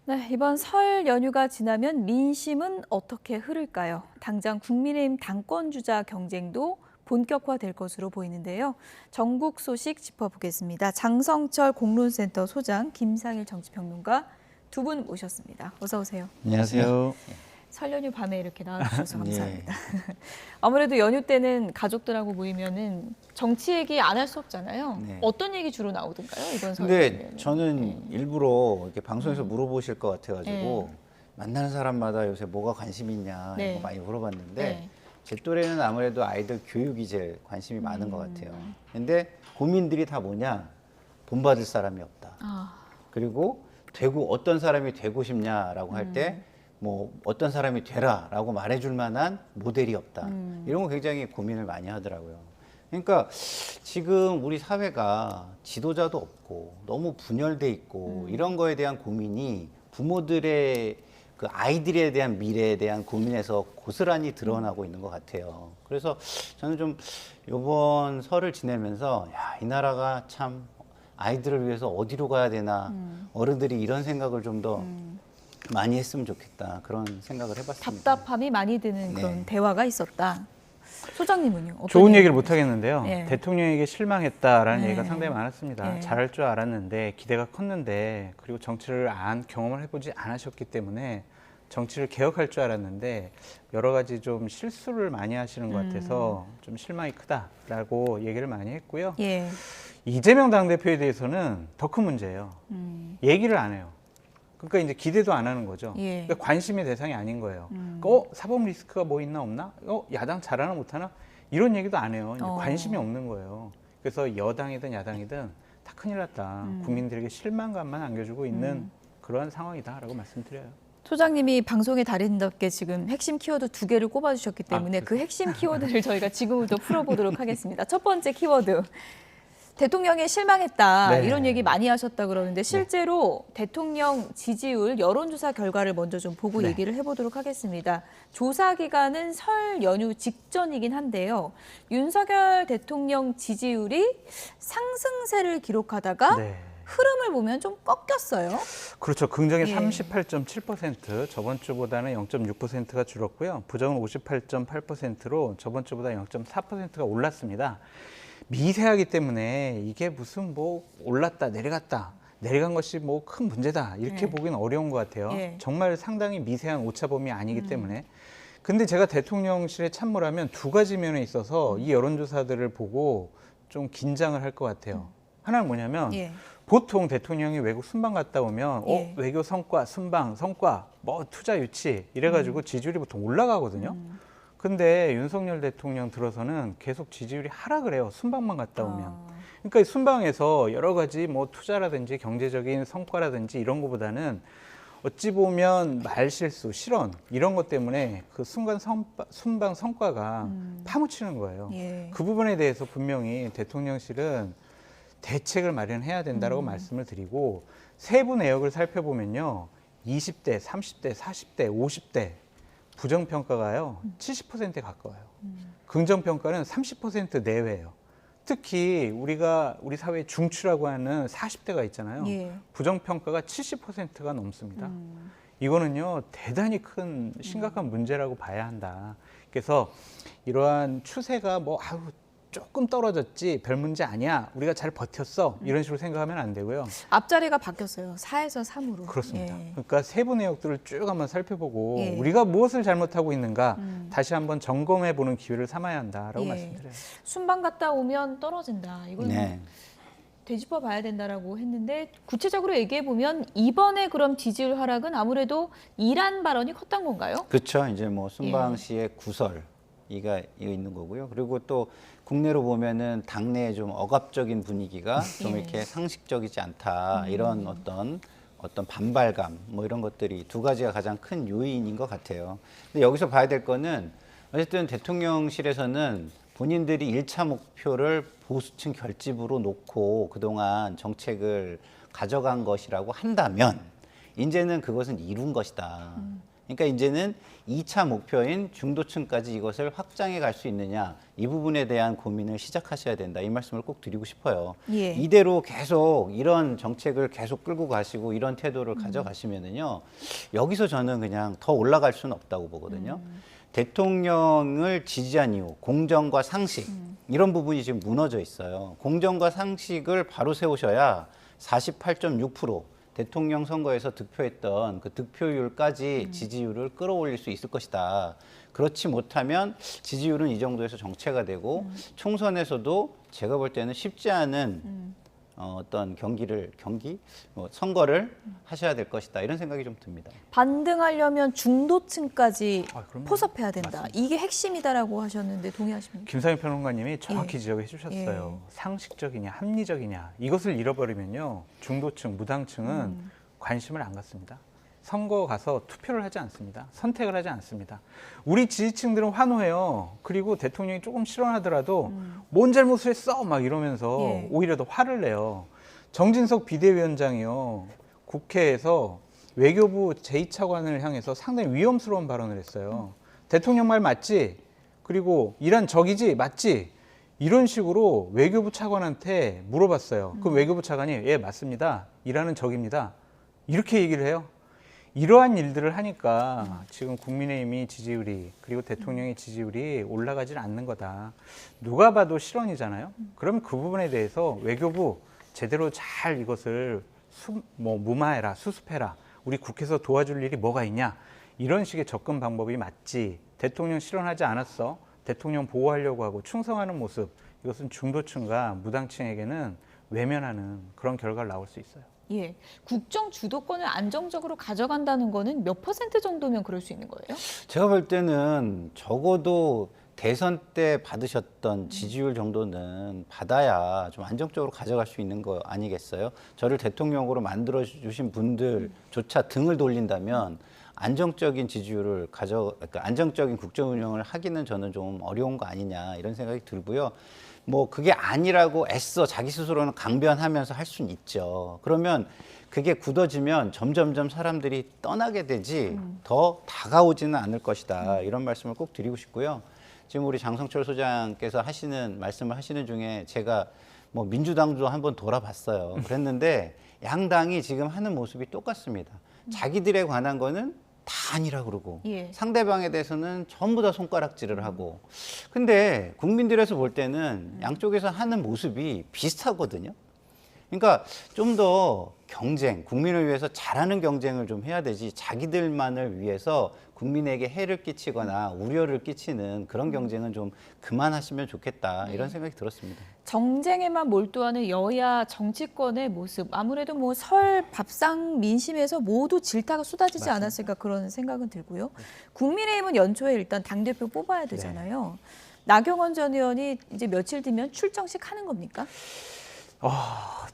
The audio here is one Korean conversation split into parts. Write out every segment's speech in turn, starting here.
네, 이번 설 연휴가 지나면 민심은 어떻게 흐를까요? 당장 국민의힘 당권주자 경쟁도 본격화될 것으로 보이는데요. 전국 소식 짚어보겠습니다. 장성철 공론센터 소장, 김상일 정치평론가 두 분 모셨습니다. 어서 오세요. 안녕하세요. 설 연휴 밤에 이렇게 나와주셔서 감사합니다. 네. 아무래도 연휴 때는 가족들하고 모이면은 정치 얘기 안 할 수 없잖아요. 네. 어떤 얘기 주로 나오던가요, 이번 설 근데 연휴에는? 저는 일부러 이렇게 방송에서 물어보실 것 같아가지고 네. 만나는 사람마다 요새 뭐가 관심 있냐 네. 이거 많이 물어봤는데 네. 제 또래는 아무래도 아이들 교육이 제일 관심이 많은 것 같아요. 근데 고민들이 다 뭐냐? 본받을 사람이 없다. 아, 그리고 어떤 사람이 되고 싶냐라고 할 때 뭐 어떤 사람이 되라라고 말해줄 만한 모델이 없다. 이런 거 굉장히 고민을 많이 하더라고요. 그러니까 지금 우리 사회가 지도자도 없고 너무 분열돼 있고 이런 거에 대한 고민이 부모들의 그 아이들에 대한 미래에 대한 고민에서 고스란히 드러나고 있는 것 같아요. 그래서 저는 좀 이번 설을 지내면서 야, 이 나라가 참 아이들을 위해서 어디로 가야 되나 어른들이 이런 생각을 좀 더 많이 했으면 좋겠다 그런 생각을 해봤습니다. 답답함이 많이 드는 그런 네. 대화가 있었다. 소장님은요? 어떤 좋은 얘기를 얘기를 못 하겠는데요. 네. 대통령에게 실망했다라는 네. 얘기가 상당히 많았습니다. 네. 잘할 줄 알았는데 기대가 컸는데 그리고 정치를 경험을 해보지 않으셨기 때문에 정치를 개혁할 줄 알았는데 여러 가지 좀 실수를 많이 하시는 것 같아서 좀 실망이 크다라고 얘기를 많이 했고요. 예. 이재명 당대표에 대해서는 더 큰 문제예요. 얘기를 안 해요. 그러니까 이제 기대도 안 하는 거죠. 예. 그러니까 관심의 대상이 아닌 거예요. 그러니까 사법 리스크가 뭐 있나 없나? 야당 잘하나 못하나? 이런 얘기도 안 해요. 이제 관심이 없는 거예요. 그래서 여당이든 야당이든 다 큰일 났다. 국민들에게 실망감만 안겨주고 있는 그러한 상황이다라고 말씀드려요. 소장님이 방송의 달인답게 지금 핵심 키워드 두 개를 꼽아주셨기 때문에 그 핵심 키워드를 저희가 지금부터 풀어보도록 하겠습니다. 첫 번째 키워드. 대통령에 실망했다 네. 이런 얘기 많이 하셨다 그러는데 실제로 대통령 지지율 여론조사 결과를 먼저 좀 보고 네. 얘기를 해보도록 하겠습니다. 조사 기간은 설 연휴 직전이긴 한데요. 윤석열 대통령 지지율이 상승세를 기록하다가 네. 흐름을 보면 좀 꺾였어요. 그렇죠. 긍정이 예. 38.7%, 저번 주보다는 0.6%가 줄었고요. 부정은 58.8%로 저번 주보다 0.4%가 올랐습니다. 미세하기 때문에 이게 무슨 뭐 올랐다 내려갔다 내려간 것이 뭐 큰 문제다 이렇게 예. 보기는 어려운 것 같아요. 예. 정말 상당히 미세한 오차범위 아니기 때문에. 근데 제가 대통령실에 참모라면 두 가지 면에 있어서 이 여론조사들을 보고 좀 긴장을 할 것 같아요. 하나는 뭐냐면 예. 보통 대통령이 외국 순방 갔다 오면 예. 외교 성과, 순방 성과, 뭐 투자 유치 이래가지고 지지율이 보통 올라가거든요. 근데 윤석열 대통령 들어서는 계속 지지율이 하락을 해요. 순방만 갔다 오면. 그러니까 순방에서 여러 가지 뭐 투자라든지 경제적인 성과라든지 이런 거보다는 어찌 보면 말실수, 실언 이런 것 때문에 그 순방 성과가 파묻히는 거예요. 예. 그 부분에 대해서 분명히 대통령실은 대책을 마련해야 된다고 말씀을 드리고 세부 내역을 살펴보면요. 20대, 30대, 40대, 50대 부정평가가요. 70%에 가까워요. 긍정평가는 30% 내외예요. 특히 우리 사회의 중추라고 하는 40대가 있잖아요. 예. 부정평가가 70%가 넘습니다. 이거는요. 대단히 큰 심각한 문제라고 봐야 한다. 그래서 이러한 추세가 뭐 조금 떨어졌지 별 문제 아니야. 우리가 잘 버텼어. 이런 식으로 생각하면 안 되고요. 앞자리가 바뀌었어요. 4에서 3으로. 그렇습니다. 예. 그러니까 세부 내역들을 쭉 한번 살펴보고 예. 우리가 무엇을 잘못하고 있는가 다시 한번 점검해 보는 기회를 삼아야 한다라고 예. 말씀드려요. 순방 갔다 오면 떨어진다. 이건 네. 되짚어 봐야 된다라고 했는데 구체적으로 얘기해 보면 이번에 그럼 지지율 하락은 아무래도 이란 발언이 컸던 건가요? 그렇죠. 이제 뭐 순방 예. 시의 구설 이거 있는 거고요. 그리고 또 국내로 보면은 당내에 좀 억압적인 분위기가 좀 예. 이렇게 상식적이지 않다 이런 어떤 반발감 뭐 이런 것들이 두 가지가 가장 큰 요인인 것 같아요. 근데 여기서 봐야 될 거는 어쨌든 대통령실에서는 본인들이 1차 목표를 보수층 결집으로 놓고 그동안 정책을 가져간 것이라고 한다면 이제는 그것은 이룬 것이다. 그러니까 이제는 2차 목표인 중도층까지 이것을 확장해 갈 수 있느냐, 이 부분에 대한 고민을 시작하셔야 된다. 이 말씀을 꼭 드리고 싶어요. 예. 이대로 계속 이런 정책을 계속 끌고 가시고 이런 태도를 가져가시면은요, 여기서 저는 그냥 더 올라갈 수는 없다고 보거든요. 대통령을 지지한 이유, 공정과 상식, 이런 부분이 지금 무너져 있어요. 공정과 상식을 바로 세우셔야 48.6% 대통령 선거에서 득표했던 그 득표율까지 지지율을 끌어올릴 수 있을 것이다. 그렇지 못하면 지지율은 이 정도에서 정체가 되고 총선에서도 제가 볼 때는 쉽지 않은 어떤 선거를 하셔야 될 것이다. 이런 생각이 좀 듭니다. 반등하려면 중도층까지 그럼요. 포섭해야 된다. 맞습니다. 이게 핵심이다라고 하셨는데 동의하십니까? 김상현 평론가님이 정확히 예. 지적해 주셨어요. 예. 상식적이냐 합리적이냐 이것을 잃어버리면요. 중도층, 무당층은 관심을 안 갖습니다. 선거 가서 투표를 하지 않습니다. 선택을 하지 않습니다. 우리 지지층들은 환호해요. 그리고 대통령이 조금 실언하더라도 뭔 잘못을 했어? 막 이러면서 예. 오히려 더 화를 내요. 정진석 비대위원장이요. 국회에서 외교부 제2차관을 향해서 상당히 위험스러운 발언을 했어요. 대통령 말 맞지? 그리고 이란 적이지? 맞지? 이런 식으로 외교부 차관한테 물어봤어요. 그럼 외교부 차관이 예, 맞습니다. 이란은 적입니다. 이렇게 얘기를 해요. 이러한 일들을 하니까 지금 국민의힘이 지지율이 그리고 대통령의 지지율이 올라가질 않는 거다. 누가 봐도 실언이잖아요. 그러면 그 부분에 대해서 외교부 제대로 잘 이것을 무마해라, 수습해라. 우리 국회에서 도와줄 일이 뭐가 있냐. 이런 식의 접근 방법이 맞지. 대통령 실언하지 않았어. 대통령 보호하려고 하고 충성하는 모습. 이것은 중도층과 무당층에게는 외면하는 그런 결과가 나올 수 있어요. 예, 국정 주도권을 안정적으로 가져간다는 거는 몇 퍼센트 정도면 그럴 수 있는 거예요? 제가 볼 때는 적어도 대선 때 받으셨던 지지율 정도는 받아야 좀 안정적으로 가져갈 수 있는 거 아니겠어요? 저를 대통령으로 만들어 주신 분들조차 등을 돌린다면 안정적인 지지율을 그러니까 안정적인 국정 운영을 하기는 저는 좀 어려운 거 아니냐 이런 생각이 들고요. 뭐 그게 아니라고 애써 자기 스스로는 강변하면서 할 수는 있죠. 그러면 그게 굳어지면 점점점 사람들이 떠나게 되지 더 다가오지는 않을 것이다. 이런 말씀을 꼭 드리고 싶고요. 지금 우리 장성철 소장께서 말씀을 하시는 중에 제가 뭐 민주당도 한번 돌아봤어요. 그랬는데 양당이 지금 하는 모습이 똑같습니다. 자기들에 관한 거는 다 아니라 그러고 예. 상대방에 대해서는 전부 다 손가락질을 하고 근데 국민들에서 볼 때는 양쪽에서 하는 모습이 비슷하거든요. 그러니까 좀 더 국민을 위해서 잘하는 경쟁을 좀 해야 되지 자기들만을 위해서 국민에게 해를 끼치거나 우려를 끼치는 그런 경쟁은 좀 그만하시면 좋겠다 이런 생각이 들었습니다. 정쟁에만 몰두하는 여야 정치권의 모습, 아무래도 뭐 설 밥상 민심에서 모두 질타가 쏟아지지 맞습니다. 않았을까 그런 생각은 들고요. 국민의힘은 연초에 일단 당대표 뽑아야 되잖아요. 나경원 전 의원이 이제 며칠 뒤면 출정식 하는 겁니까?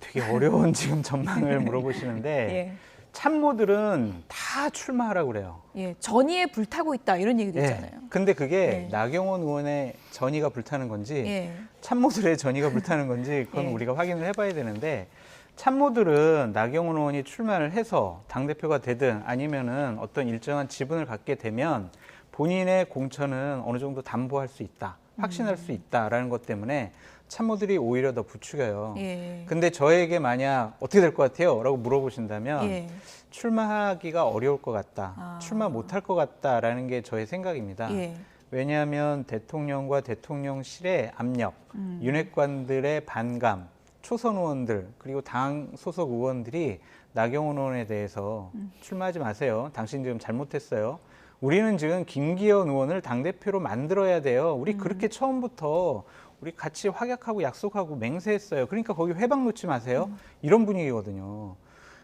되게 어려운 지금 전망을 물어보시는데 예. 참모들은 다 출마하라고 그래요. 예, 전의에 불타고 있다 이런 얘기도 있잖아요. 근데 그게 예. 나경원 의원의 전의가 불타는 건지 예. 참모들의 전의가 불타는 건지 그건 예. 우리가 확인을 해봐야 되는데 참모들은 나경원 의원이 출마를 해서 당대표가 되든 아니면은 어떤 일정한 지분을 갖게 되면 본인의 공천은 어느 정도 담보할 수 있다, 확신할 수 있다라는 것 때문에 참모들이 오히려 더 부추겨요. 예. 근데 저에게 만약 어떻게 될 것 같아요? 라고 물어보신다면 예. 출마하기가 어려울 것 같다. 아. 출마 못할 것 같다라는 게 저의 생각입니다. 예. 왜냐하면 대통령과 대통령실의 압력, 윤핵관들의 반감, 초선 의원들 그리고 당 소속 의원들이 나경원 의원에 대해서 출마하지 마세요. 당신 지금 잘못했어요. 우리는 지금 김기현 의원을 당대표로 만들어야 돼요. 우리 그렇게 처음부터 우리 같이 확약하고 약속하고 맹세했어요. 그러니까 거기 회방 놓지 마세요. 이런 분위기거든요.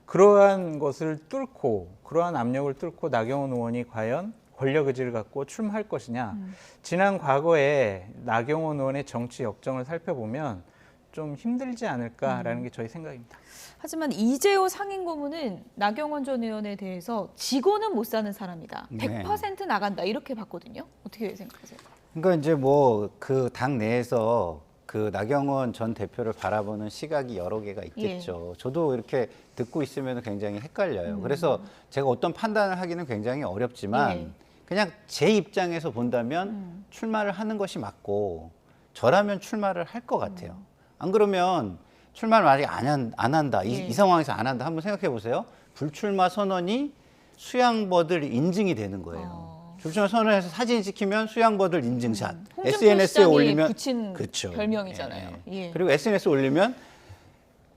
그러한 것을 뚫고 그러한 압력을 뚫고 나경원 의원이 과연 권력 의지를 갖고 출마할 것이냐. 지난 과거에 나경원 의원의 정치 역정을 살펴보면 좀 힘들지 않을까라는 게 저희 생각입니다. 하지만 이재호 상임고문은 나경원 전 의원에 대해서 지고는 못 사는 사람이다. 네. 100% 나간다 이렇게 봤거든요. 어떻게 생각하세요? 그러니까 이제 뭐 그 당 내에서 그 나경원 전 대표를 바라보는 시각이 여러 개가 있겠죠. 저도 이렇게 듣고 있으면 굉장히 헷갈려요. 그래서 제가 어떤 판단을 하기는 굉장히 어렵지만 예. 그냥 제 입장에서 본다면 출마를 하는 것이 맞고 저라면 출마를 할 것 같아요. 안 그러면 출마를 만약에 안 한다. 예. 이 상황에서 안 한다. 한번 생각해 보세요. 불출마 선언이 수양버들 인증이 되는 거예요. 불출마 선언에서 사진 찍히면 수양버들 인증샷. 홍준표 SNS에 시장이 올리면 붙인 그렇죠. 별명이잖아요. 예. 예. 그리고 SNS에 올리면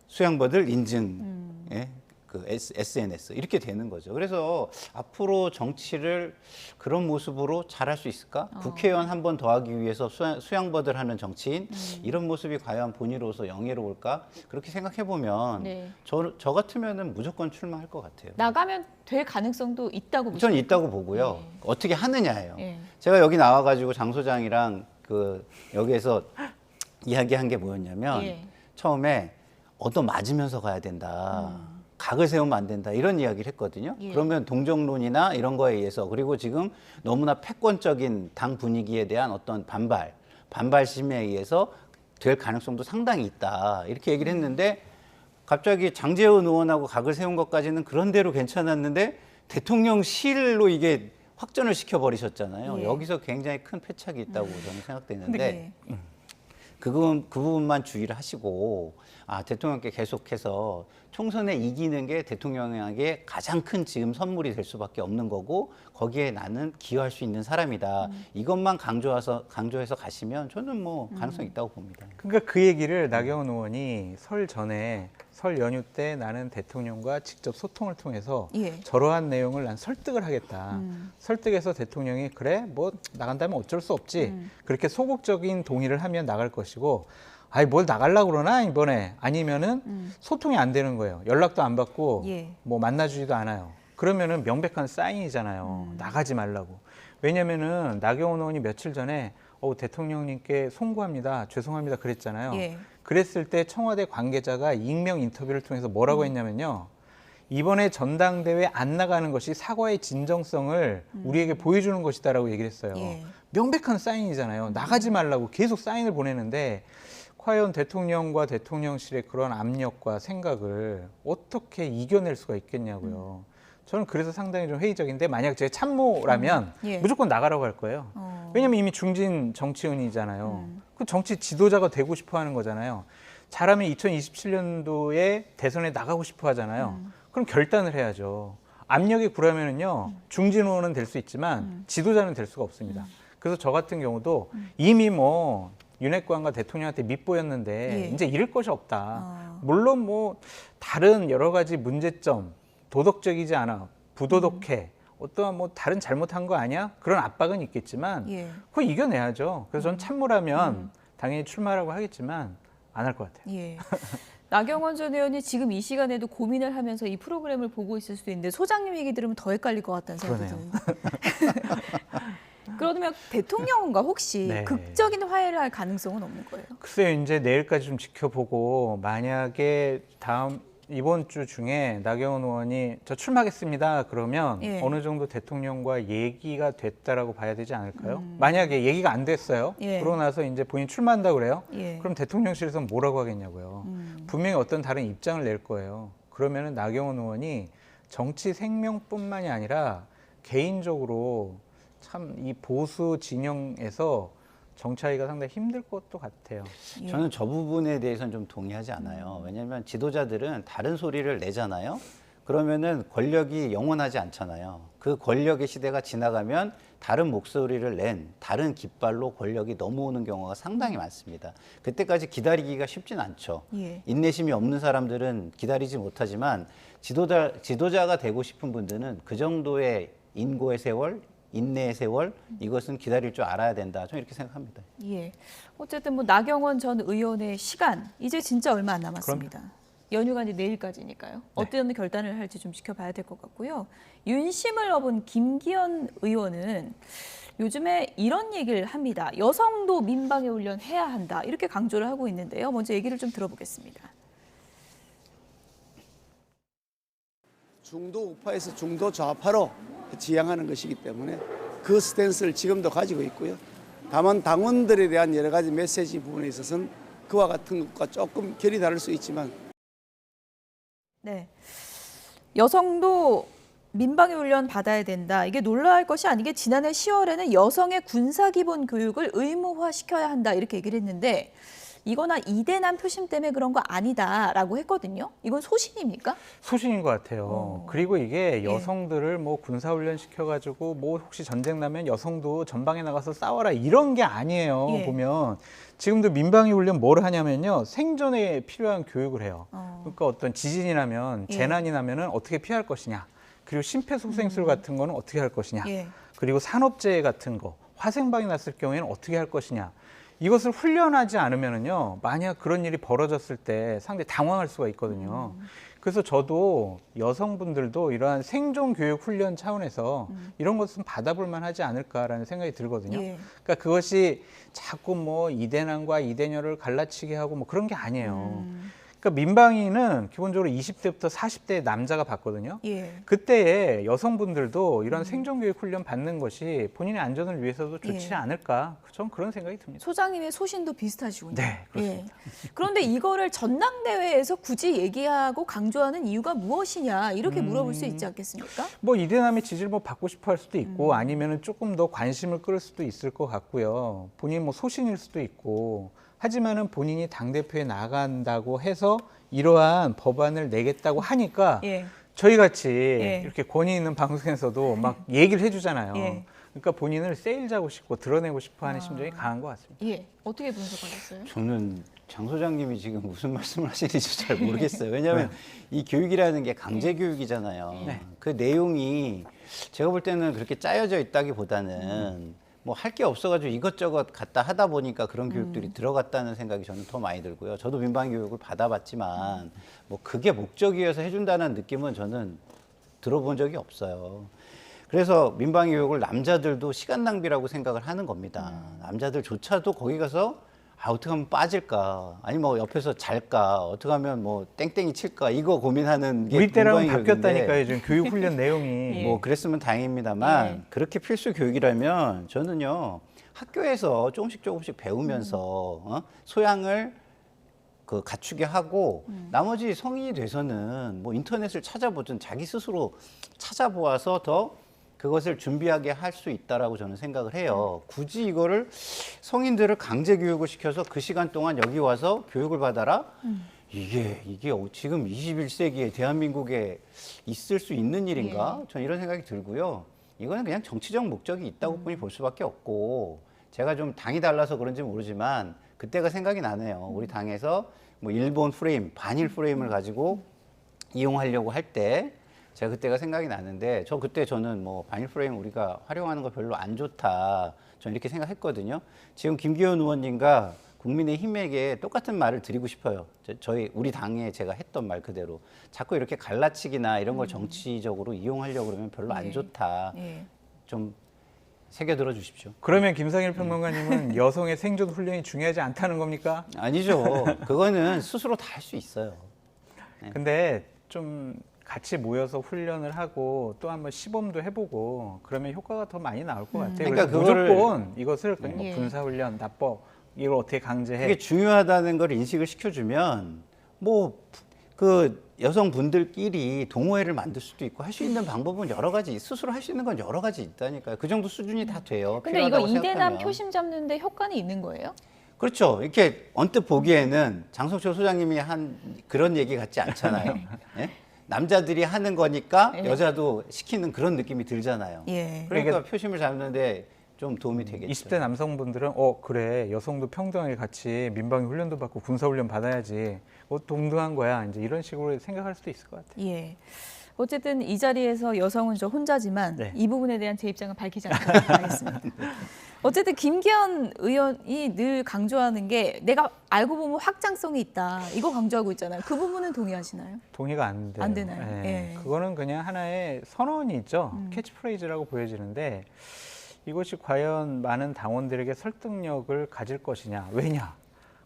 수양버들 인증. 예. 그 SNS 이렇게 되는 거죠. 그래서 앞으로 정치를 그런 모습으로 잘할 수 있을까? 국회의원 한 번 더 하기 위해서 수양버들 하는 정치인 이런 모습이 과연 본인으로서 영예로울까? 그렇게 생각해 보면 네. 저 같으면은 무조건 출마할 것 같아요. 나가면 될 가능성도 있다고 보시죠? 저는 있다고 보고요. 어떻게 하느냐예요. 예. 제가 여기 나와가지고 장 소장이랑 그 여기에서 이야기한 게 뭐였냐면 예. 처음에 얻어 맞으면서 가야 된다. 각을 세우면 안 된다. 이런 이야기를 했거든요. 예. 그러면 동정론이나 이런 거에 의해서 그리고 지금 너무나 패권적인 당 분위기에 대한 어떤 반발심에 의해서 될 가능성도 상당히 있다. 이렇게 얘기를 했는데 갑자기 장제원 의원하고 각을 세운 것까지는 그런대로 괜찮았는데 대통령실로 이게 확전을 시켜버리셨잖아요. 예. 여기서 굉장히 큰 패착이 있다고 저는 생각되는데 네. 그 부분만 주의를 하시고 대통령께 계속해서 총선에 이기는 게 대통령에게 가장 큰 지금 선물이 될 수밖에 없는 거고 거기에 나는 기여할 수 있는 사람이다. 이것만 강조해서 가시면 저는 뭐 가능성이 있다고 봅니다. 그러니까 그 얘기를 나경원 의원이 설 전에 설 연휴 때 나는 대통령과 직접 소통을 통해서 예. 저러한 내용을 난 설득을 하겠다. 설득해서 대통령이 그래 뭐 나간다면 어쩔 수 없지. 그렇게 소극적인 동의를 하면 나갈 것이고 아이 뭘 나가려고 그러나 이번에 아니면은 소통이 안 되는 거예요. 연락도 안 받고 예. 뭐 만나주지도 않아요. 그러면은 명백한 사인이잖아요. 나가지 말라고. 왜냐면은 나경원 의원이 며칠 전에 대통령님께 송구합니다. 죄송합니다. 그랬잖아요. 예. 그랬을 때 청와대 관계자가 익명 인터뷰를 통해서 뭐라고 했냐면요. 이번에 전당대회 안 나가는 것이 사과의 진정성을 우리에게 보여주는 것이다라고 얘기를 했어요. 예. 명백한 사인이잖아요. 나가지 말라고 계속 사인을 보내는데 과연 대통령과 대통령실의 그런 압력과 생각을 어떻게 이겨낼 수가 있겠냐고요. 저는 그래서 상당히 좀 회의적인데 만약 제 참모라면 예. 무조건 나가라고 할 거예요. 왜냐면 이미 중진 정치인이잖아요. 그 정치 지도자가 되고 싶어 하는 거잖아요. 잘하면 2027년도에 대선에 나가고 싶어 하잖아요. 그럼 결단을 해야죠. 압력이 굴하면은요, 중진 의원은 될 수 있지만 지도자는 될 수가 없습니다. 그래서 저 같은 경우도 이미 뭐 윤핵관과 대통령한테 밑보였는데 예. 이제 잃을 것이 없다. 물론 뭐 다른 여러 가지 문제점, 도덕적이지 않아, 부도덕해, 어떠한 뭐 다른 잘못한 거 아니야? 그런 압박은 있겠지만 예. 그거 이겨내야죠. 그래서 전 참모라면 당연히 출마라고 하겠지만 안 할 것 같아요. 예. 나경원 전 의원이 지금 이 시간에도 고민을 하면서 이 프로그램을 보고 있을 수도 있는데 소장님 얘기 들으면 더 헷갈릴 것 같다는 생각이 드는데. 그러면 대통령과 혹시 네. 극적인 화해를 할 가능성은 없는 거예요? 글쎄요, 이제 내일까지 좀 지켜보고 만약에 이번 주 중에 나경원 의원이 저 출마하겠습니다. 그러면 예. 어느 정도 대통령과 얘기가 됐다라고 봐야 되지 않을까요? 만약에 얘기가 안 됐어요. 예. 그러고 나서 이제 본인 출마한다고 그래요. 예. 그럼 대통령실에서 뭐라고 하겠냐고요. 분명히 어떤 다른 입장을 낼 거예요. 그러면은 나경원 의원이 정치 생명뿐만이 아니라 개인적으로 참 이 보수 진영에서 정치하기가 상당히 힘들 것도 같아요. 예. 저는 저 부분에 대해서는 좀 동의하지 않아요. 왜냐하면 지도자들은 다른 소리를 내잖아요. 그러면은 권력이 영원하지 않잖아요. 그 권력의 시대가 지나가면 다른 목소리를 낸 다른 깃발로 권력이 넘어오는 경우가 상당히 많습니다. 그때까지 기다리기가 쉽진 않죠. 예. 인내심이 없는 사람들은 기다리지 못하지만 지도자가 되고 싶은 분들은 그 정도의 인고의 세월, 인내의 세월, 이것은 기다릴 줄 알아야 된다. 저는 이렇게 생각합니다. 예. 어쨌든 뭐 나경원 전 의원의 시간 이제 진짜 얼마 안 남았습니다. 연휴가 이제 내일까지니까요. 어떤 결단을 할지 좀 지켜봐야 될 것 같고요. 윤심을 업은 김기현 의원은 요즘에 이런 얘기를 합니다. 여성도 민방위 훈련 해야 한다. 이렇게 강조를 하고 있는데요. 먼저 얘기를 좀 들어보겠습니다. 중도 우파에서 중도 좌파로 지향하는 것이기 때문에 그 스탠스를 지금도 가지고 있고요. 다만 당원들에 대한 여러 가지 메시지 부분에 있어서는 그와 같은 것과 조금 결이 다를 수 있지만 네. 여성도 민방위 훈련 받아야 된다. 이게 놀라울 것이 아니게 지난해 10월에는 여성의 군사 기본 교육을 의무화시켜야 한다. 이렇게 얘기를 했는데 이거나 이대남 표심 때문에 그런 거 아니다라고 했거든요. 이건 소신입니까? 소신인 것 같아요. 그리고 이게 예. 여성들을 뭐 군사훈련 시켜가지고 뭐 혹시 전쟁 나면 여성도 전방에 나가서 싸워라 이런 게 아니에요. 예. 보면 지금도 민방위 훈련 뭘 하냐면요. 생존에 필요한 교육을 해요. 그러니까 어떤 지진이 나면 예. 재난이 나면은 어떻게 피할 것이냐. 그리고 심폐소생술 같은 거는 어떻게 할 것이냐. 예. 그리고 산업재해 같은 거, 화생방이 났을 경우에는 어떻게 할 것이냐. 이것을 훈련하지 않으면은요, 만약 그런 일이 벌어졌을 때 상당히 당황할 수가 있거든요. 그래서 저도 여성분들도 이러한 생존 교육 훈련 차원에서 이런 것은 받아볼 만하지 않을까라는 생각이 들거든요. 예. 그러니까 그것이 자꾸 뭐 이대남과 이대녀를 갈라치게 하고 뭐 그런 게 아니에요. 그러니까 민방위는 기본적으로 20대부터 40대 남자가 받거든요. 예. 그때에 여성분들도 이런 생존교육 훈련 받는 것이 본인의 안전을 위해서도 좋지 예. 않을까? 전 그런 생각이 듭니다. 소장님의 소신도 비슷하시군요. 네, 그렇습니다. 예. 그런데 이거를 전당대회에서 굳이 얘기하고 강조하는 이유가 무엇이냐 이렇게 물어볼 수 있지 않겠습니까? 뭐 이대남의 지지를 뭐 받고 싶어 할 수도 있고 아니면은 조금 더 관심을 끌을 수도 있을 것 같고요. 본인 뭐 소신일 수도 있고 하지만은 본인이 당대표에 나간다고 해서 이러한 법안을 내겠다고 하니까 예. 저희 같이 예. 이렇게 권위 있는 방송에서도 막 얘기를 해주잖아요. 예. 그러니까 본인을 세일자고 싶고 드러내고 싶어 하는 심정이 강한 것 같습니다. 예. 어떻게 분석하셨어요? 저는 장 소장님이 지금 무슨 말씀을 하시는지 잘 모르겠어요. 왜냐하면 이 교육이라는 게 강제 교육이잖아요. 네. 그 내용이 제가 볼 때는 그렇게 짜여져 있다기보다는 뭐 할 게 없어가지고 이것저것 갖다 하다 보니까 그런 교육들이 들어갔다는 생각이 저는 더 많이 들고요. 저도 민방위 교육을 받아봤지만 뭐 그게 목적이어서 해준다는 느낌은 저는 들어본 적이 없어요. 그래서 민방위 교육을 남자들도 시간 낭비라고 생각을 하는 겁니다. 남자들조차도 거기 가서 어떻게 하면 빠질까, 아니 뭐 옆에서 잘까, 어떻게 하면 뭐 땡땡이 칠까 이거 고민하는 게 우리 때랑은 민방위 교육인데 바뀌었다니까요. 지금 교육 훈련 내용이. 예. 뭐 그랬으면 다행입니다만 예. 그렇게 필수 교육이라면 저는요 학교에서 조금씩 배우면서 소양을 그 갖추게 하고 나머지 성인이 돼서는 뭐 인터넷을 찾아보든 자기 스스로 찾아보아서 더 그것을 준비하게 할 수 있다라고 저는 생각을 해요. 굳이 이거를 성인들을 강제 교육을 시켜서 그 시간 동안 여기 와서 교육을 받아라? 이게 지금 21세기에 대한민국에 있을 수 있는 일인가? 저는 이런 생각이 들고요. 이거는 그냥 정치적 목적이 있다고 뿐이 볼 수밖에 없고 제가 좀 당이 달라서 그런지 모르지만 그때가 생각이 나네요. 우리 당에서 뭐 일본 프레임, 반일 프레임을 가지고 이용하려고 할 때 제가 그때가 생각이 나는데 저는 뭐 반일 프레임 우리가 활용하는 거 별로 안 좋다. 저는 이렇게 생각했거든요. 지금 김기현 의원님과 국민의힘에게 똑같은 말을 드리고 싶어요. 우리 당에 제가 했던 말 그대로 자꾸 이렇게 갈라치기나 이런 걸 정치적으로 이용하려고 그러면 별로 안 좋다. 예. 좀 새겨들어 주십시오. 그러면 김상일 평론가님은 여성의 생존 훈련이 중요하지 않다는 겁니까? 아니죠. 그거는 스스로 다 할 수 있어요. 근데 좀 같이 모여서 훈련을 하고 또 한번 시범도 해보고 그러면 효과가 더 많이 나올 것 같아요. 그러니까 그래서 그거를- 무조건 이것을 그냥 뭐 예. 군사훈련, 납법 이걸 어떻게 강제해? 그게 중요하다는 걸 인식을 시켜주면 뭐 그 여성분들끼리 동호회를 만들 수도 있고 할 수 있는 방법은 여러 가지 스스로 할 수 있는 건 여러 가지 있다니까요. 그 정도 수준이 다 돼요. 근데 이거 필요하다고 이대남 생각하면. 표심 잡는데 효과는 있는 거예요? 그렇죠. 이렇게 언뜻 보기에는 장성철 소장님이 한 그런 얘기 같지 않잖아요. 예? 남자들이 하는 거니까 예. 여자도 시키는 그런 느낌이 들잖아요. 예. 그러니까 표심을 잡는데 좀 도움이 되겠죠. 20대 남성분들은 그래 여성도 평등하게 같이 민방위 훈련도 받고 군사훈련 받아야지 동등한 거야 이제 이런 식으로 생각할 수도 있을 것 같아요. 예. 어쨌든 이 자리에서 여성은 저 혼자지만 네. 이 부분에 대한 제 입장은 밝히지 않도록 하겠습니다. 어쨌든 김기현 의원이 늘 강조하는 게 내가 알고 보면 확장성이 있다. 이거 강조하고 있잖아요. 그 부분은 동의하시나요? 동의가 안 돼요. 안 되나요? 예. 그거는 그냥 하나의 선언이죠. 캐치프레이즈라고 보여지는데 이것이 과연 많은 당원들에게 설득력을 가질 것이냐. 왜냐?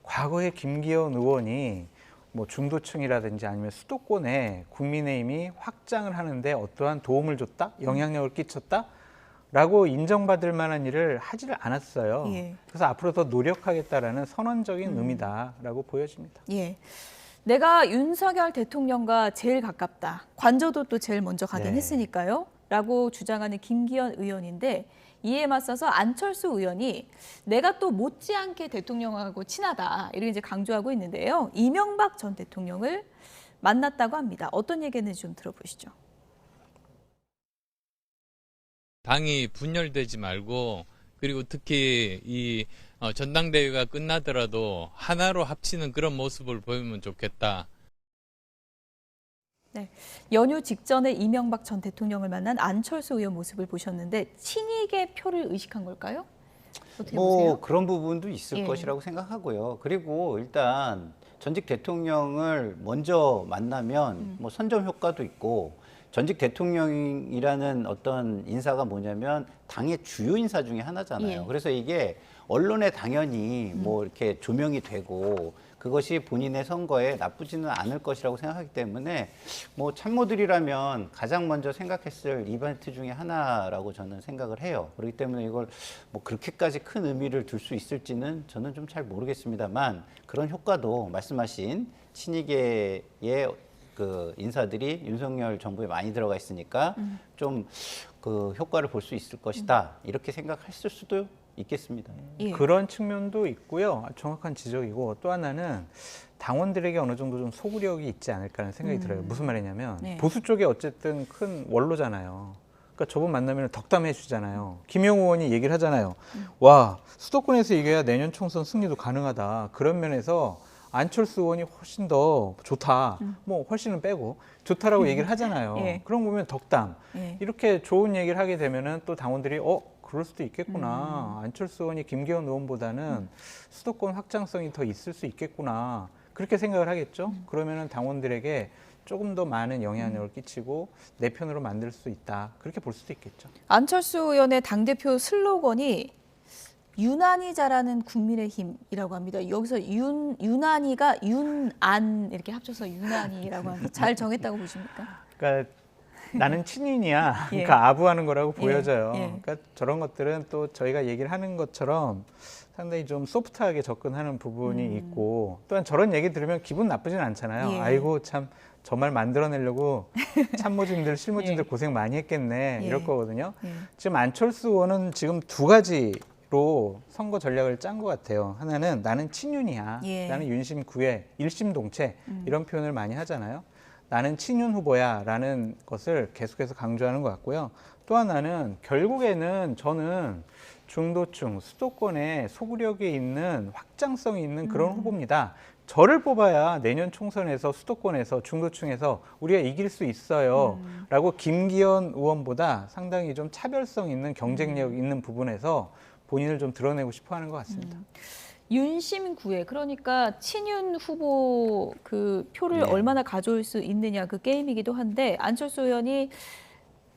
과거에 김기현 의원이 뭐 중도층이라든지 아니면 수도권에 국민의힘이 확장을 하는데 어떠한 도움을 줬다? 영향력을 끼쳤다? 라고 인정받을 만한 일을 하지를 않았어요. 예. 그래서 앞으로 더 노력하겠다라는 선언적인 의미다라고 보여집니다. 예. 내가 윤석열 대통령과 제일 가깝다. 관저도 또 제일 먼저 가긴 네. 했으니까요. 라고 주장하는 김기현 의원인데 이에 맞서서 안철수 의원이 내가 또 못지않게 대통령하고 친하다. 이렇게 이제 강조하고 있는데요. 이명박 전 대통령을 만났다고 합니다. 어떤 얘기인지 좀 들어보시죠. 당이 분열되지 말고 그리고 특히 이 전당대회가 끝나더라도 하나로 합치는 그런 모습을 보이면 좋겠다. 네. 연휴 직전에 이명박 전 대통령을 만난 안철수 의원 모습을 보셨는데 친이계 표를 의식한 걸까요? 어떻게 뭐 보세요? 그런 부분도 있을 예. 것이라고 생각하고요. 그리고 일단 전직 대통령을 먼저 만나면 뭐 선점 효과도 있고 전직 대통령이라는 어떤 인사가 뭐냐면 당의 주요 인사 중에 하나잖아요. 예. 그래서 이게 언론에 당연히 뭐 이렇게 조명이 되고 그것이 본인의 선거에 나쁘지는 않을 것이라고 생각하기 때문에 뭐 참모들이라면 가장 먼저 생각했을 이벤트 중에 하나라고 저는 생각을 해요. 그렇기 때문에 이걸 뭐 그렇게까지 큰 의미를 둘 수 있을지는 저는 좀 잘 모르겠습니다만 그런 효과도 말씀하신 친이계의 그 인사들이 윤석열 정부에 많이 들어가 있으니까 좀 그 효과를 볼 수 있을 것이다. 이렇게 생각했을 수도 있겠습니다. 예. 그런 측면도 있고요. 정확한 지적이고 또 하나는 당원들에게 어느 정도 좀 소구력이 있지 않을까 하는 생각이 들어요. 무슨 말이냐면 네. 보수 쪽에 어쨌든 큰 원로잖아요. 그러니까 저분 만나면 덕담해 주잖아요. 김영우 의원이 얘기를 하잖아요. 와, 수도권에서 이겨야 내년 총선 승리도 가능하다. 그런 면에서 안철수 의원이 훨씬 더 좋다. 뭐 훨씬은 빼고 좋다라고 얘기를 하잖아요. 예. 그런 거 보면 덕담. 예. 이렇게 좋은 얘기를 하게 되면은 또 당원들이 그럴 수도 있겠구나. 안철수 의원이 김기현 의원보다는 수도권 확장성이 더 있을 수 있겠구나. 그렇게 생각을 하겠죠. 그러면은 당원들에게 조금 더 많은 영향력을 끼치고 내 편으로 만들 수 있다. 그렇게 볼 수도 있겠죠. 안철수 의원의 당대표 슬로건이 유난히 잘하는 국민의힘이라고 합니다. 여기서 유난히가 윤안 이렇게 합쳐서 유난히라고 합니다. 잘 정했다고 보십니까? 그러니까 나는 친인이야. 예. 그러니까 아부하는 거라고 예, 보여져요. 예. 그러니까 저런 것들은 또 저희가 얘기를 하는 것처럼 상당히 좀 소프트하게 접근하는 부분이 있고 또한 저런 얘기 들으면 기분 나쁘진 않잖아요. 예. 아이고 참 저 말 만들어내려고 참모진들 실무진들 예. 고생 많이 했겠네 예. 이럴 거거든요. 예. 지금 안철수 의원은 지금 두 가지로 선거 전략을 짠 것 같아요. 하나는 나는 친윤이야. 예. 나는 윤심 구애, 일심 동체 이런 표현을 많이 하잖아요. 나는 친윤 후보야 라는 것을 계속해서 강조하는 것 같고요. 또 하나는 결국에는 저는 중도층, 수도권에 소구력이 있는 확장성이 있는 그런 후보입니다. 저를 뽑아야 내년 총선에서 수도권에서 중도층에서 우리가 이길 수 있어요. 라고 김기현 의원보다 상당히 좀 차별성 있는 경쟁력 있는 부분에서 본인을 좀 드러내고 싶어 하는 것 같습니다. 윤심 구애 그러니까 친윤 후보 그 표를 네. 얼마나 가져올 수 있느냐 그 게임이기도 한데 안철수 의원이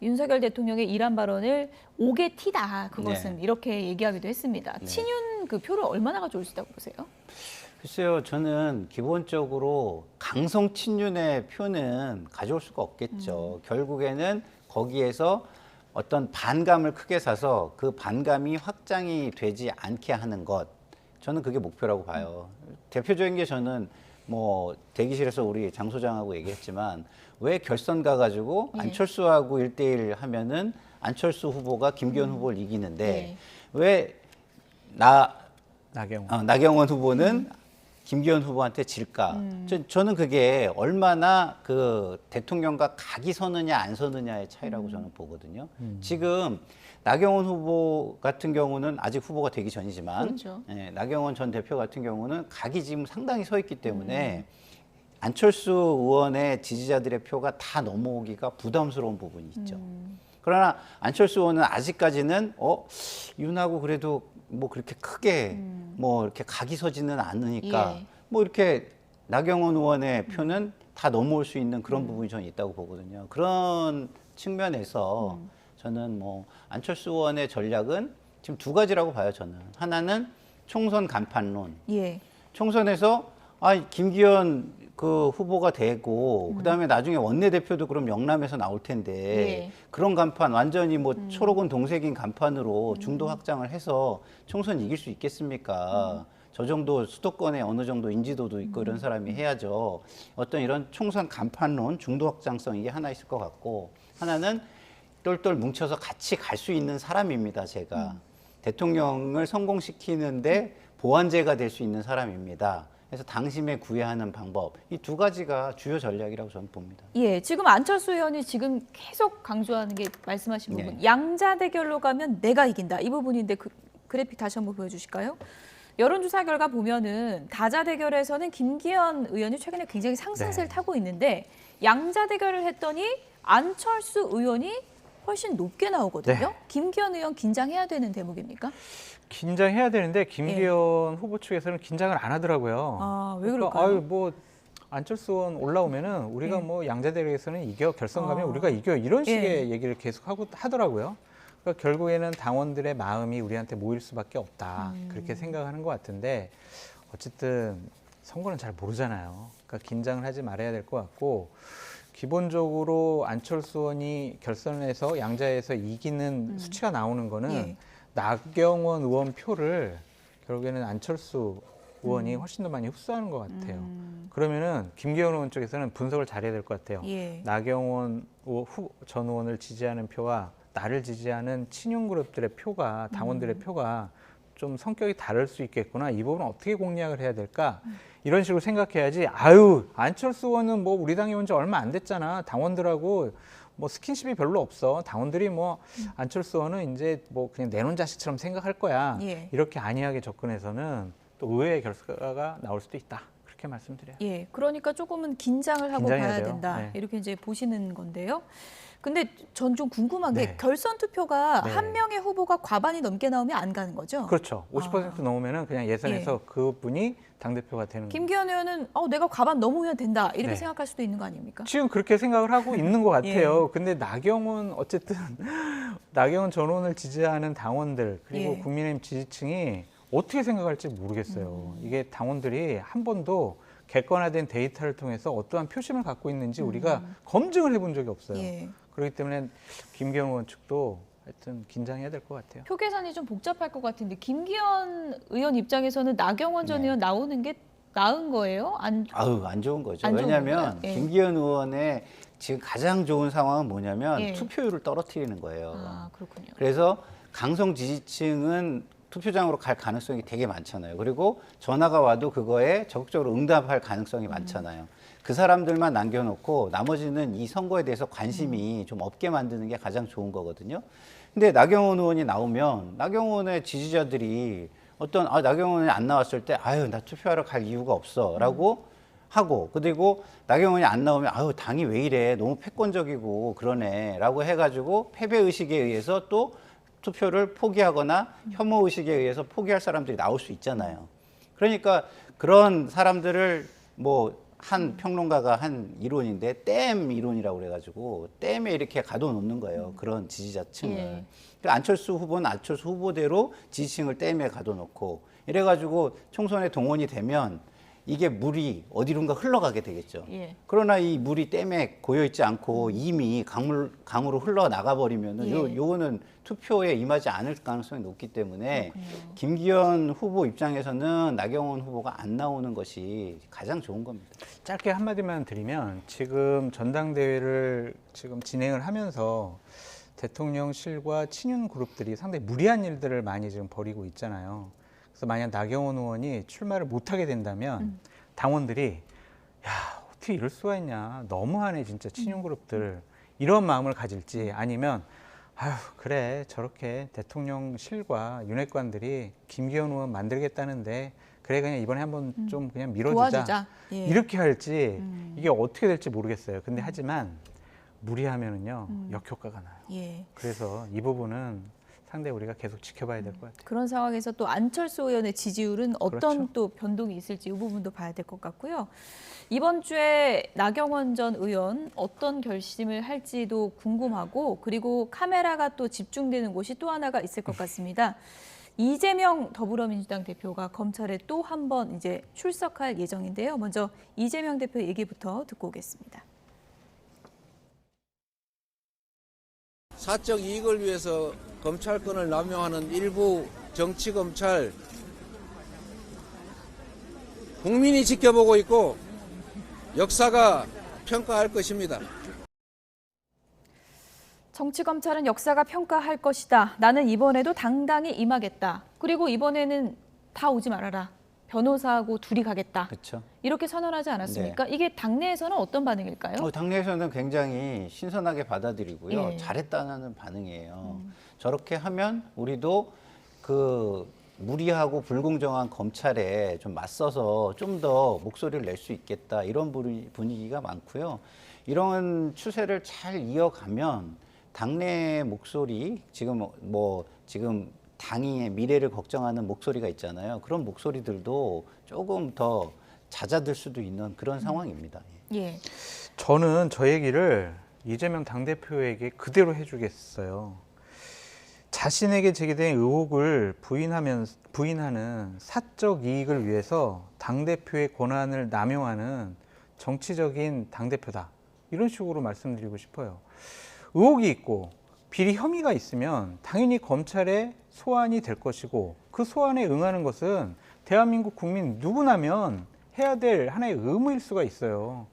윤석열 대통령의 이란 발언을 옥의 티다 그것은 네. 이렇게 얘기하기도 했습니다. 네. 친윤 그 표를 얼마나 가져올 수 있다고 보세요? 글쎄요, 저는 기본적으로 강성 친윤의 표는 가져올 수가 없겠죠. 결국에는 거기에서 어떤 반감을 크게 사서 그 반감이 확장이 되지 않게 하는 것. 저는 그게 목표라고 봐요. 대표적인 게 저는 뭐 대기실에서 우리 장 소장하고 얘기했지만 왜 결선 가가지고 예. 안철수하고 1대1 하면은 안철수 후보가 김기현 후보를 이기는데 예. 왜 나경원. 나경원 후보는 김기현 후보한테 질까? 저는 그게 얼마나 그 대통령과 각이 서느냐 안 서느냐의 차이라고 저는 보거든요. 지금 나경원 후보 같은 경우는 아직 후보가 되기 전이지만 그렇죠. 예, 나경원 전 대표 같은 경우는 각이 지금 상당히 서 있기 때문에 안철수 의원의 지지자들의 표가 다 넘어오기가 부담스러운 부분이 있죠. 그러나 안철수 의원은 아직까지는 윤하고 그래도 뭐 그렇게 크게 뭐 이렇게 각이 서지는 않으니까 예. 뭐 이렇게 나경원 의원의 표는 다 넘어올 수 있는 그런 부분이 저는 있다고 보거든요. 그런 측면에서 저는 뭐 안철수 의원의 전략은 지금 두 가지라고 봐요. 저는 하나는 총선 간판론. 예. 총선에서 김기현 그 후보가 되고 그다음에 나중에 원내대표도 그럼 영남에서 나올 텐데 예. 그런 간판 완전히 뭐 초록은 동색인 간판으로 중도 확장을 해서 총선 이길 수 있겠습니까? 저 정도 수도권에 어느 정도 인지도도 있고 이런 사람이 해야죠. 어떤 이런 총선 간판론 중도 확장성 이게 하나 있을 것 같고 하나는 똘똘 뭉쳐서 같이 갈 수 있는 사람입니다. 제가 대통령을 성공시키는데 보완제가 될 수 있는 사람입니다. 그래서 당심에 구애하는 방법 이 두 가지가 주요 전략이라고 저는 봅니다. 예, 지금 안철수 의원이 지금 계속 강조하는 게 말씀하신 부분, 양자 대결로 가면 내가 이긴다 이 부분인데 그 그래픽 다시 한번 보여주실까요? 여론조사 결과 보면은 다자 대결에서는 김기현 의원이 최근에 굉장히 상승세를 타고 있는데 양자 대결을 했더니 안철수 의원이 훨씬 높게 나오거든요. 네. 김기현 의원 긴장해야 되는 대목입니까? 긴장해야 되는데 김기현 후보 측에서는 긴장을 안 하더라고요. 아, 왜 그러니까 그럴까요? 아유 뭐 안철수 의원 올라오면은 우리가 뭐 양자대결에서는 이겨 결선 가면 아. 우리가 이겨 이런 식의 얘기를 계속 하더라고요. 그러니까 결국에는 당원들의 마음이 우리한테 모일 수밖에 없다 그렇게 생각하는 것 같은데 어쨌든 선거는 잘 모르잖아요. 그러니까 긴장을 하지 말아야 될 것 같고 기본적으로 안철수 의원이 결선에서 양자에서 이기는 수치가 나오는 거는 예. 나경원 의원 표를 결국에는 안철수 의원이 훨씬 더 많이 흡수하는 것 같아요. 그러면은 김기현 의원 쪽에서는 분석을 잘해야 될 것 같아요. 예. 나경원 전 의원을 지지하는 표와 나를 지지하는 친윤 그룹들의 표가 당원들의 표가 좀 성격이 다를 수 있겠구나. 이 부분은 어떻게 공략을 해야 될까? 이런 식으로 생각해야지. 아유, 안철수 의원은 뭐 우리 당에 온 지 얼마 안 됐잖아. 당원들하고 뭐 스킨십이 별로 없어. 당원들이 뭐 안철수 의원은 이제 뭐 그냥 내놓은 자식처럼 생각할 거야. 예. 이렇게 안이하게 접근해서는 또 의외의 결과가 나올 수도 있다. 그렇게 말씀드려요. 예, 그러니까 조금은 긴장을 하고 긴장해야 가야 돼요. 된다. 네. 이렇게 이제 보시는 건데요. 근데 전 좀 궁금한 게 네. 결선 투표가 네. 한 명의 후보가 과반이 넘게 나오면 안 가는 거죠? 그렇죠. 50% 넘으면은 그냥 예선에서 그분이 당대표가 되는 거예요. 김기현 의원은 내가 과반 넘으면 된다 이렇게 네. 생각할 수도 있는 거 아닙니까? 지금 그렇게 생각을 하고 있는 것 같아요. 근데 나경원 어쨌든 나경원 전 의원을 지지하는 당원들 그리고 예. 국민의힘 지지층이 어떻게 생각할지 모르겠어요. 이게 당원들이 한 번도 객관화된 데이터를 통해서 어떠한 표심을 갖고 있는지 우리가 검증을 해본 적이 없어요. 예. 그렇기 때문에 김기현 의원 측도 하여튼 긴장해야 될 것 같아요. 표 계산이 좀 복잡할 것 같은데 김기현 의원 입장에서는 나경원 전 네. 의원 나오는 게 나은 거예요? 안 안 좋은 거죠. 안 좋은 왜냐하면 건가요? 예. 김기현 의원의 지금 가장 좋은 상황은 뭐냐면 예. 투표율을 떨어뜨리는 거예요. 아, 그렇군요. 그래서 강성 지지층은 투표장으로 갈 가능성이 되게 많잖아요. 그리고 전화가 와도 그거에 적극적으로 응답할 가능성이 많잖아요. 그 사람들만 남겨놓고 나머지는 이 선거에 대해서 관심이 좀 없게 만드는 게 가장 좋은 거거든요. 근데 나경원 의원이 나오면 나경원의 지지자들이 나경원 의원이 안 나왔을 때 아유 나 투표하러 갈 이유가 없어라고 하고 그리고 나경원이 안 나오면 아유 당이 왜 이래 너무 패권적이고 그러네라고 해가지고 패배 의식에 의해서 또 투표를 포기하거나 혐오 의식에 의해서 포기할 사람들이 나올 수 있잖아요. 그러니까 그런 사람들을 한 평론가가 한 이론인데 댐 이론이라고 그래가지고 댐에 이렇게 가둬놓는 거예요. 그런 지지자층을. 예. 그러니까 안철수 후보는 안철수 후보대로 지지층을 댐에 가둬놓고 이래가지고 총선에 동원이 되면 이게 물이 어디론가 흘러가게 되겠죠. 예. 그러나 이 물이 댐에 고여있지 않고 이미 강으로 흘러나가 버리면은 예. 요거는 투표에 임하지 않을 가능성이 높기 때문에 그렇군요. 김기현 후보 입장에서는 나경원 후보가 안 나오는 것이 가장 좋은 겁니다. 짧게 한마디만 드리면 지금 전당대회를 지금 진행을 하면서 대통령실과 친윤 그룹들이 상당히 무리한 일들을 많이 지금 벌이고 있잖아요. 그래서 만약 나경원 의원이 출마를 못하게 된다면 당원들이 야 어떻게 이럴 수가 있냐 너무하네 진짜 친윤 그룹들 이런 마음을 가질지 아니면 아유 그래 저렇게 대통령실과 윤핵관들이 김기현 의원 만들겠다는데 그래 그냥 이번에 한번 좀 그냥 밀어주자 도와주자. 예. 이렇게 할지 이게 어떻게 될지 모르겠어요. 근데 하지만 무리하면은요 역효과가 나요. 예. 그래서 이 부분은 상당히 우리가 계속 지켜봐야 될 것 같아요. 그런 상황에서 또 안철수 의원의 지지율은 어떤 그렇죠. 또 변동이 있을지 이 부분도 봐야 될 것 같고요. 이번 주에 나경원 전 의원 어떤 결심을 할지도 궁금하고 그리고 카메라가 또 집중되는 곳이 또 하나가 있을 것 같습니다. 이재명 더불어민주당 대표가 검찰에 또 한 번 이제 출석할 예정인데요. 먼저 이재명 대표 얘기부터 듣고 오겠습니다. 사적 이익을 위해서 검찰권을 남용하는 일부 정치검찰, 국민이 지켜보고 있고 역사가 평가할 것입니다. 정치검찰은 역사가 평가할 것이다. 나는 이번에도 당당히 임하겠다. 그리고 이번에는 다 오지 말아라. 변호사하고 둘이 가겠다. 그렇죠. 이렇게 선언하지 않았습니까? 이게 당내에서는 어떤 반응일까요? 당내에서는 굉장히 신선하게 받아들이고요. 예. 잘했다는 반응이에요. 저렇게 하면 우리도 그 무리하고 불공정한 검찰에 좀 맞서서 좀 더 목소리를 낼 수 있겠다. 이런 분위기가 많고요. 이런 추세를 잘 이어가면 당내 목소리, 지금 당의 미래를 걱정하는 목소리가 있잖아요. 그런 목소리들도 조금 더 잦아들 수도 있는 그런 상황입니다. 예. 저는 저 얘기를 이재명 당대표에게 그대로 해주겠어요. 자신에게 제기된 의혹을 부인하는 사적 이익을 위해서 당대표의 권한을 남용하는 정치적인 당대표다. 이런 식으로 말씀드리고 싶어요. 의혹이 있고 비리 혐의가 있으면 당연히 검찰에 소환이 될 것이고 그 소환에 응하는 것은 대한민국 국민 누구나면 해야 될 하나의 의무일 수가 있어요.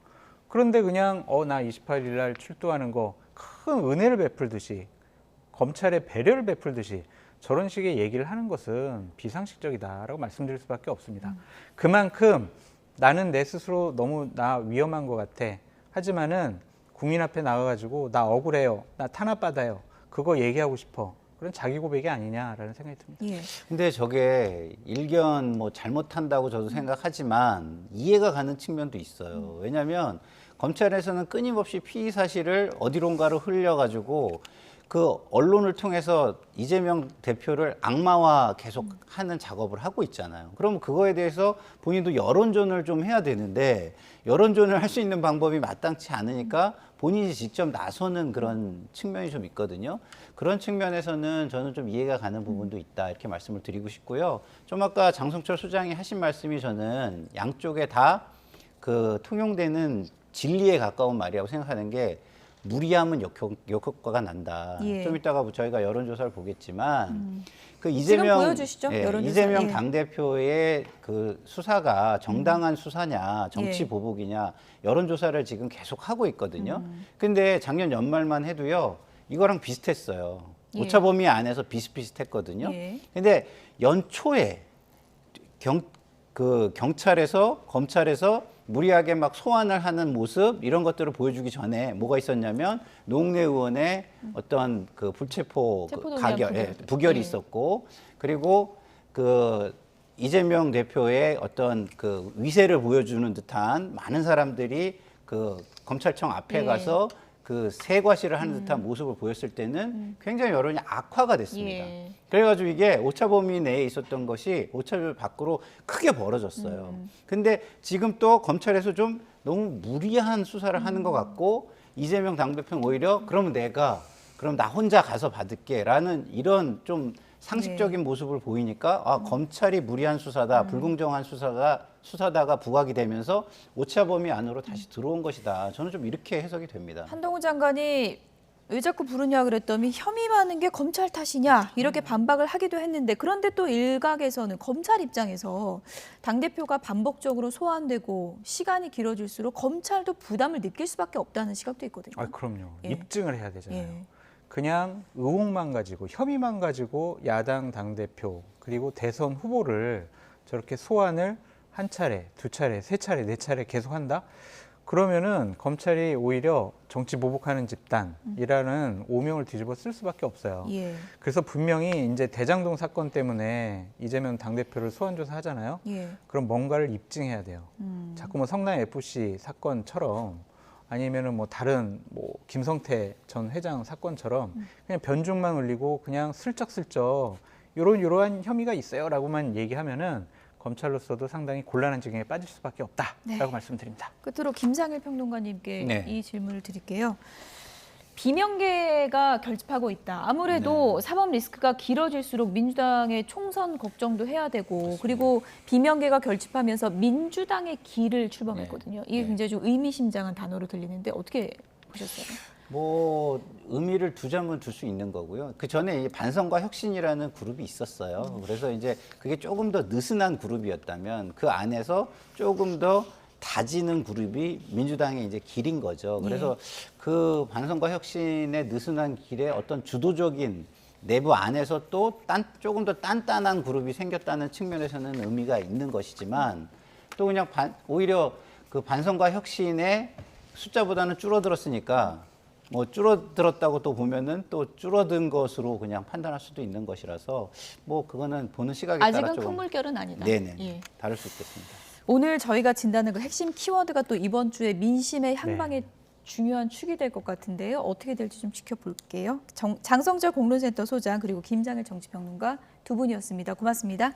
그런데 그냥 나 28일 날 출두하는 거 큰 은혜를 베풀듯이 검찰에 배려를 베풀듯이 저런 식의 얘기를 하는 것은 비상식적이다라고 말씀드릴 수밖에 없습니다. 그만큼 나는 내 스스로 너무 나 위험한 것 같아. 하지만은 국민 앞에 나가가지고 나 억울해요. 나 탄압받아요. 그거 얘기하고 싶어. 그런 자기 고백이 아니냐라는 생각이 듭니다. 예. 근데 저게 일견 잘못한다고 저도 생각하지만 이해가 가는 측면도 있어요. 왜냐하면 검찰에서는 끊임없이 피의 사실을 어디론가로 흘려가지고 그 언론을 통해서 이재명 대표를 악마화 계속 하는 작업을 하고 있잖아요. 그럼 그거에 대해서 본인도 여론전을 좀 해야 되는데 여론전을 할 수 있는 방법이 마땅치 않으니까 본인이 직접 나서는 그런 측면이 좀 있거든요. 그런 측면에서는 저는 좀 이해가 가는 부분도 있다 이렇게 말씀을 드리고 싶고요. 좀 아까 장성철 소장이 하신 말씀이 저는 양쪽에 다 그 통용되는 진리에 가까운 말이라고 생각하는 게 무리하면 역효과가 난다. 예. 좀 이따가 저희가 여론조사를 보겠지만 그 지금 보여주시죠, 여론조사. 이재명 예. 당대표의 그 수사가 정당한 수사냐, 정치 예. 보복이냐 여론조사를 지금 계속 하고 있거든요. 근데 작년 연말만 해도요 이거랑 비슷했어요. 예. 오차범위 안에서 비슷비슷했거든요. 예. 근데 연초에 경찰에서 검찰에서 무리하게 막 소환을 하는 모습 이런 것들을 보여주기 전에 뭐가 있었냐면 노웅래 의원의 어떤 그 불체포 체포동의안 부결이 예. 있었고 그리고 그 이재명 대표의 어떤 그 위세를 보여주는 듯한 많은 사람들이 그 검찰청 앞에 예. 가서 그 세과시를 하는 듯한 모습을 보였을 때는 굉장히 여론이 악화가 됐습니다. 예. 그래가지고 이게 오차범위 내에 있었던 것이 오차범위 밖으로 크게 벌어졌어요. 근데 지금 또 검찰에서 좀 너무 무리한 수사를 하는 것 같고 이재명 당대표는 오히려 그럼 나 혼자 가서 받을게라는 이런 좀 상식적인 모습을 보이니까 검찰이 무리한 수사다, 불공정한 수사다가 부각이 되면서 오차범위 안으로 다시 들어온 것이다. 저는 좀 이렇게 해석이 됩니다. 한동훈 장관이 왜 자꾸 부르냐 그랬더니 혐의 많은 게 검찰 탓이냐 이렇게 반박을 하기도 했는데 그런데 또 일각에서는 검찰 입장에서 당대표가 반복적으로 소환되고 시간이 길어질수록 검찰도 부담을 느낄 수밖에 없다는 시각도 있거든요. 그럼요. 예. 입증을 해야 되잖아요. 예. 그냥 의혹만 가지고 혐의만 가지고 야당 당대표 그리고 대선 후보를 저렇게 소환을 한 차례, 두 차례, 세 차례, 네 차례 계속한다? 그러면은 검찰이 오히려 정치 보복하는 집단이라는 오명을 뒤집어 쓸 수밖에 없어요. 예. 그래서 분명히 이제 대장동 사건 때문에 이재명 당대표를 소환 조사하잖아요. 예. 그럼 뭔가를 입증해야 돼요. 자꾸 성남 FC 사건처럼 아니면은 다른 김성태 전 회장 사건처럼 그냥 변죽만 올리고 그냥 슬쩍슬쩍 이러한 혐의가 있어요라고만 얘기하면은 검찰로서도 상당히 곤란한 지경에 빠질 수밖에 없다라고 네. 말씀드립니다. 끝으로 김상일 평론가님께 네. 이 질문을 드릴게요. 비명계가 결집하고 있다. 아무래도 사법 리스크가 길어질수록 민주당의 총선 걱정도 해야 되고 그리고 비명계가 결집하면서 민주당의 길을 출범했거든요. 이게 굉장히 좀 의미심장한 단어로 들리는데 어떻게 보셨어요? 뭐 의미를 두자면 둘 수 있는 거고요. 그 전에 이 반성과 혁신이라는 그룹이 있었어요. 그래서 이제 그게 조금 더 느슨한 그룹이었다면 그 안에서 조금 더 다지는 그룹이 민주당의 이제 길인 거죠. 그래서 그 반성과 혁신의 느슨한 길에 어떤 주도적인 내부 안에서 또 조금 더 단단한 그룹이 생겼다는 측면에서는 의미가 있는 것이지만 또 그냥 오히려 그 반성과 혁신의 숫자보다는 줄어들었으니까 뭐 줄어들었다고 또 보면은 또 줄어든 것으로 그냥 판단할 수도 있는 것이라서 뭐 그거는 보는 시각에 따라 아직은 조금 큰 물결은 아니다. 네네 예. 다를 수 있겠습니다. 오늘 저희가 진단한 그 핵심 키워드가 또 이번 주에 민심의 향방에 중요한 축이 될 것 같은데요. 어떻게 될지 좀 지켜볼게요. 장성철 공론센터 소장 그리고 김장일 정치평론가 두 분이었습니다. 고맙습니다.